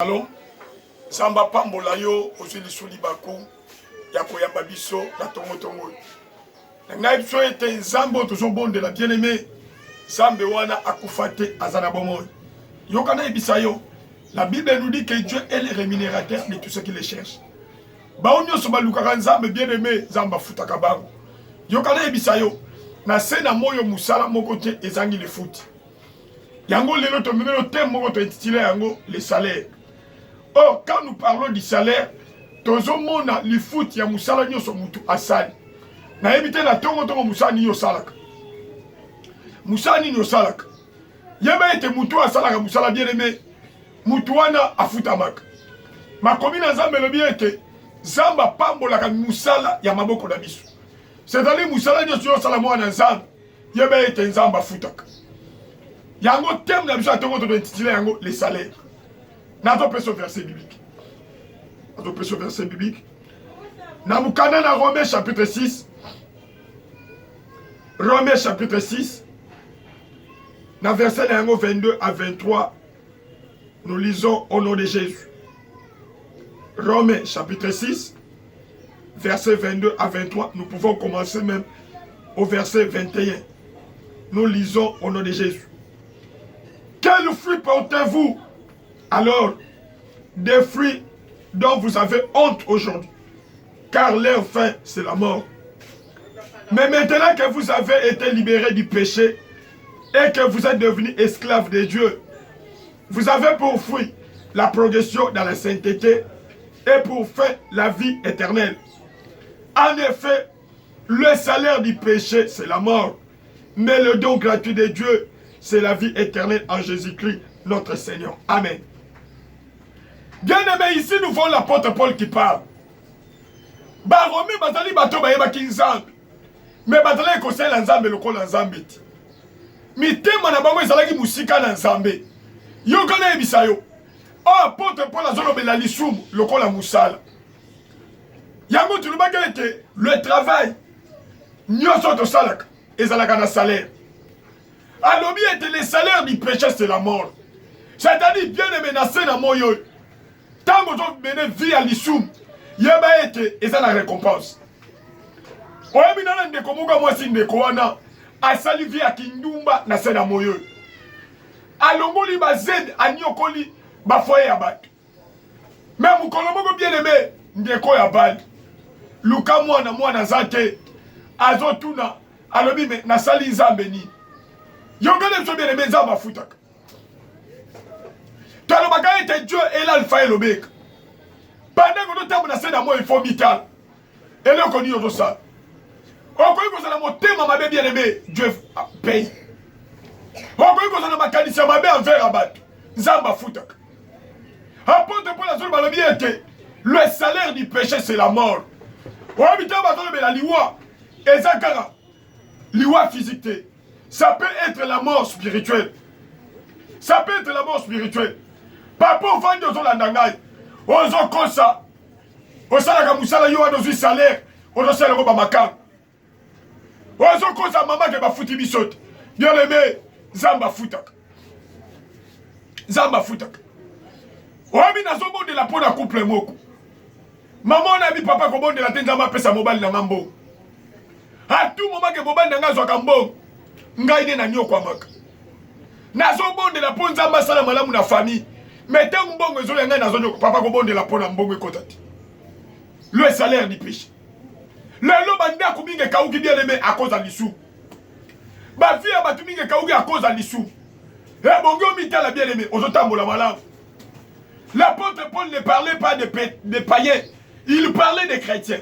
Allons, Zamba pambola yo ozili suli baku ya koyamba biso na tongo tongo. Ngai biso ete nzambo tozobonde la bien-aimé. Zambe wana akufate azana bomoy. Yokana ebisa yo. La Bible nous dit que Dieu est le rémunérateur de tout ce qui le cherche. Baonyo soba lukaka nzambe bien-aimé zamba futaka bango. Yokana ebisa yo. Na sena moyo musala moko te ezangi le foot. Yango lelo to mimelo thème moko to intitulé yango les salaires. Or, quand nous parlons du salaire, tozomona le foot ya musala nyoso mutu asali. Na ebite na tongo musala ni yosalaka. Musala ni yosalaka. Yeba ete mutu asalaka musala bien aimé. Mutu wana afutamaka. Makomi na Nzambe lobi ete Zamba pambolaka musala ya maboko na biso. C'est-à-dire musala nyoso yosala mwana Nzambe. Yeba ete Nzamba futaka. Yango thème na biso atongo to intitulé yango les salaires. Nazo peso verset biblique. Nazo peso verset biblique. Namukana na Romains chapitre 6. Romains chapitre 6. Dans verset 22 à 23. Nous lisons au nom de Jésus. Romains chapitre 6. Verset 22 à 23. Nous pouvons commencer même au verset 21. Nous lisons au nom de Jésus. Quel fruit portez-vous? Alors, des fruits dont vous avez honte aujourd'hui, car leur fin, c'est la mort. Mais maintenant que vous avez été libérés du péché et que vous êtes devenus esclaves de Dieu, vous avez pour fruit la progression dans la sainteté et pour fin la vie éternelle. En effet, le salaire du péché, c'est la mort, mais le don gratuit de Dieu, c'est la vie éternelle en Jésus-Christ, notre Seigneur. Amen. Bien aimé, ici nous voyons l'apôtre Paul qui parle. Baromi bazali bato bayeba kinzambe. Mais bazali conseil la nzambe lokola nzambe ti. Mitema na bango ezalaki musika na nzambe. Yo kana ebisa yo. Oh apôtre Paul azolobela lisumu lokola musala. Yango tulubaki ete le travail nyoso to salaka ezalaka na salaire. Alobi ete le salaire du péché c'est la mort. C'est-à-dire bien menacé na moyo. Tant que vous menez vie à l'issoum, yeba ete eza na récompense. Oyebi nana ndeko muka mwasi ndeko wana asali vie ya kindumba na sena moyo. Alongoli ba zed anyokoli ba foye ya bato. Mais mukolo moko bien aimé ndeko ya bali. Luka mwana zate azotuna alobi me nasali Nzambe ni. Yongele so bien aimé Nzambe afutaka. Dieu est l'alpha et l'oméga. Pendant que nous sommes dans cette amour, il faut vital. Et là, on dit ça. On dit que ça mon thème, ma bien aimé, Dieu paye. On dit que ça ma qualité, ma bien envers abat. Zamba foutak. Apôtre Paul a dit que le salaire du péché, c'est la mort. On dit que la liwa, et ça, liwa physique, ça peut être la mort spirituelle. Ça peut être la mort spirituelle. Papa ofandi ozolanda ngai ozokosa osalaka musala yo wana ozwi salaire ozosala yango bamakambo ozokosa mama ke bafuti biso te bien aimé Nzambe afutaka oyebi nazobondela mpo na couple moko mama ona yebi papa kobondela te Nzambe apesa mobali na nga mbongo atu moma ke mobali na nga azwaka mbongo ngai nde nanyokwamaka nazobondela mpo Nzambe asala malamu na famille. Mais tant que vous avez papa de la peau le salaire du péché. Le lobanda kuminge kauki bien aimé à cause de l'issou. Ba vie a batuminge kauki à cause de l'issou. Et bongo mita la bien aimé aux autres la malade. L'apôtre Paul ne parlait pas de païens, il parlait des chrétiens.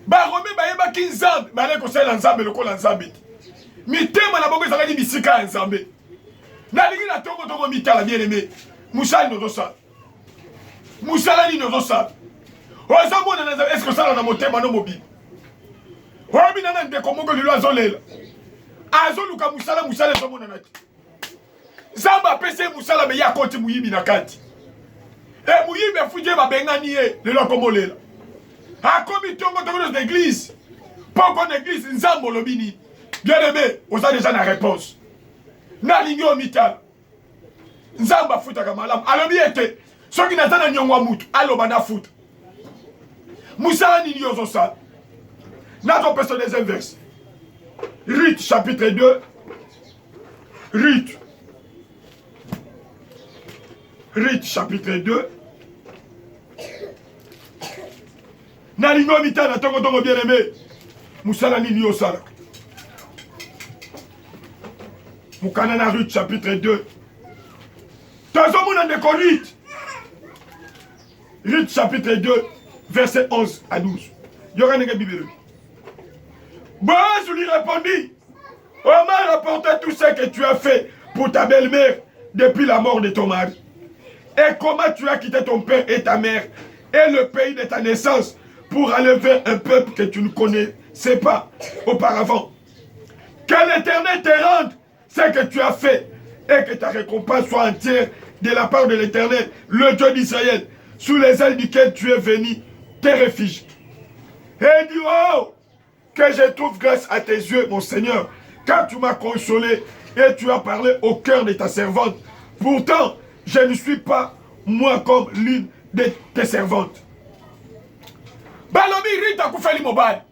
Ba romé ba yeba kinzambe, ba le conseil l'ensemble le col ensemble. Mitema na bongo ezalaki bisika ya Nzambe. Nalingi na tongo mitala bien aimé. Musala nozosa. Musala ni nozosa. Oza mona na est-ce que ça na motema no mobile. Obi nana ndeko moko lilo azolela. Azoluka musala zo mona nati. Zamba pese musala me yakoti muyibi na kati. E muyibi afuje ba bengani ye lelo komolela. Akomi tongo d'église. Poko d'église Nzambo lobini. Bien aimé, vous avez déjà la réponse. Nalingo mital. nzamba futa kamalam alobi ete soki nazana nyongwa mutu aloba na futa musala nini yozo sa nato peso deuxième verset Ruth chapitre 2 Ruth chapitre 2 nalingo mitana tongo bien aimé musala nini yozo sala mukana na Ruth chapitre 2 Tazomuna de Ruth. Ruth chapitre 2, verset 11 à 12. Yoranege Bible. Boaz lui répondit, on m'a rapporté tout ce que tu as fait pour ta belle-mère depuis la mort de ton mari. Et comment tu as quitté ton père et ta mère et le pays de ta naissance pour aller vers un peuple que tu ne connaissais pas auparavant. Que l'Éternel te rende ce que tu as fait et que ta récompense soit entière de la part de l'Éternel, le Dieu d'Israël, sous les ailes duquel tu es venu te réfugier. Et dis, oh, que je trouve grâce à tes yeux, mon Seigneur, car tu m'as consolé et tu as parlé au cœur de ta servante. Pourtant, je ne suis pas, moi, comme l'une de tes servantes. Balobi Rita Koufeli Mobad.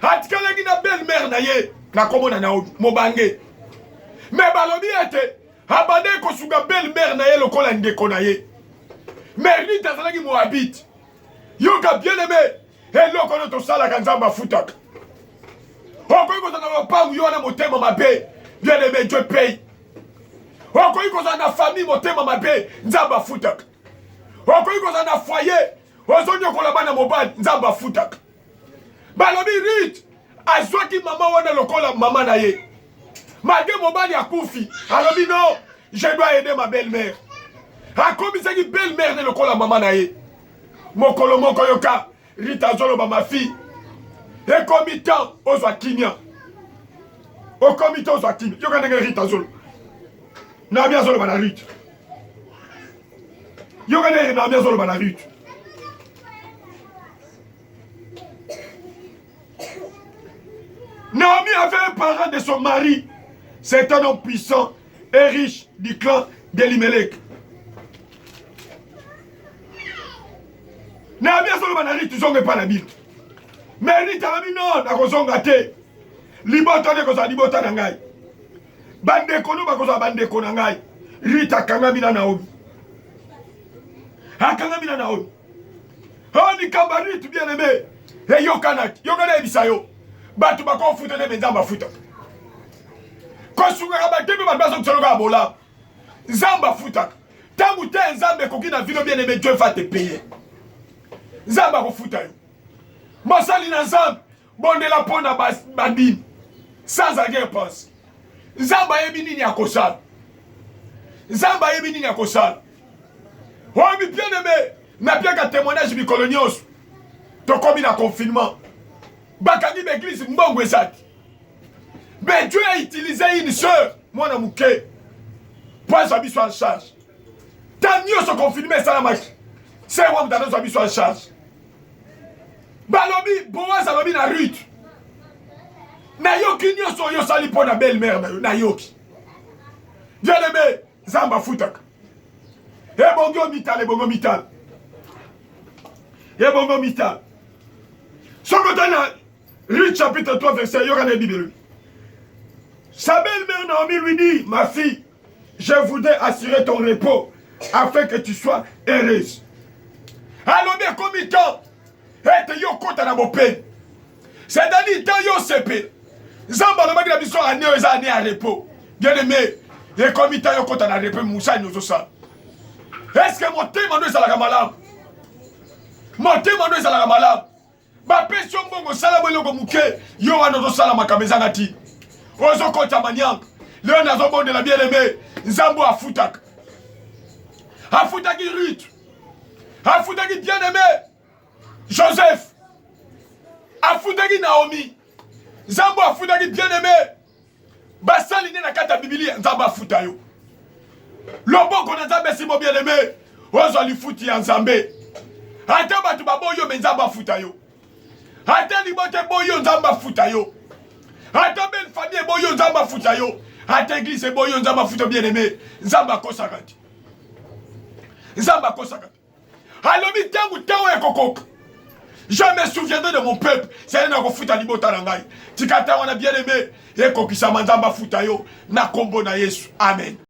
Atikalegi na belle-mère na ye, na komona na Mobange. Mais Balobi ete, abade kosuga belle-mère na ye lokola ndeko na ye. Mais Rita zalaki Moabite. Yoka bien aimé, et lokono to sala kanzamba futaka. Okoyi kozana lopangu yo na motema mabe, bien aimé Dieu paye. Okoyi kozana famille motema mabe, nzamba futaka. Okoyi kozana foyer, ozonyo kolabana mobali, nzamba futaka. Balobi Ruth, azwaki mama wana lokola mama na ye. Malgré mobali akufi, alobi non, je dois aider ma belle-mère. Akomisaki belle-mère de lokola mama na ye. Mokolo moko yoka, Rita zoloba ma fille. Et comitant ozwa kimia. Au comité ozwa kimia. Yoka nenge Rita zolo. Na bien zoloba na Ruth. Yoka nenge na bien zoloba na Ruth. Naomi avait un parent de son mari. C'est un homme puissant et riche du clan d'Elimelech. Naomi a solo na Ruth zonge pa na bino. Mais Ruth a dit non, na kozonga te. Libota de koza libota na ngai. Bande kono ba koza bande kono ngai. Ruth akanga bina Naomi. Akanga bina Naomi. Oh ni kamba Ruth bien aimé. Et yokana bisayo. Batu bako futa de menzamba futa. Kosunga kaba tebe babazo tsologa bola. Nzamba futa. Tangu te nzambe kokina vino bien aimé, Dieu va te payer. Nzamba ko futa yo. Mosali na nzambe bonde la pona bandine. Sans arrière-pensée. Nzamba yebi nini akosala. Nzamba yebi nini akosala. Oh mi bien aimé, na bien ka témoignage mi colonios. To komi na confinement. Bakani l'église mbongo ezaki. Mais Dieu a utilisé une sœur, moi na mouké, pour sa soit en charge. Tant mieux se confirmer ça la maki. C'est moi dans sa soit en charge. Balobi, Boaz alobi na Ruth. Na yoki nyoso yo sali pour na belle-mère na yoki. Bien aimé, zamba futaka. Et bongo mital, et bongo mital. Et bongo mital. Sokotana Ruth chapitre 3 verset Yorane Bible. Sa belle-mère Naomi lui dit, ma fille, je voudrais assurer ton repos afin que tu sois heureuse. Alors bien comme il temps, et yo kota na bopé. C'est-à-dire tant yo sepe. Zamba no bagla biso ane ozane à repos. Bien aimé, et comme il temps yo kota na repos Moussa nous ça. Est-ce que mon thème doit être la malade? Mon thème doit être la malade. Ba pession bongo sala boloko muke yo wana zo sala makameza ngati ozo kota manyanga leo nazo bonde la bien aimé nzambo afutaka Ruth afutaki bien aimé Joseph afutaki Naomi nzambo afutaki bien aimé basali ne na kata Biblia nzambo afuta yo loboko na nzambe simo bien aimé ozo lifuti ya nzambe ata batu baboyo nzambo afuta yo. Ata libote boyo nzamba futa yo. Ata belle famille boyo nzamba futa yo. ata église boyo nzamba futa bien-aimé nzamba kosakati nzamba kosakati alobi tangu tawo ekokoka. Je me souviendrai de mon peuple. C'est un futa libota nangai. Tikata wana bien-aimé ekokisa manzamba futa yo na kombo na Yesu. Amen.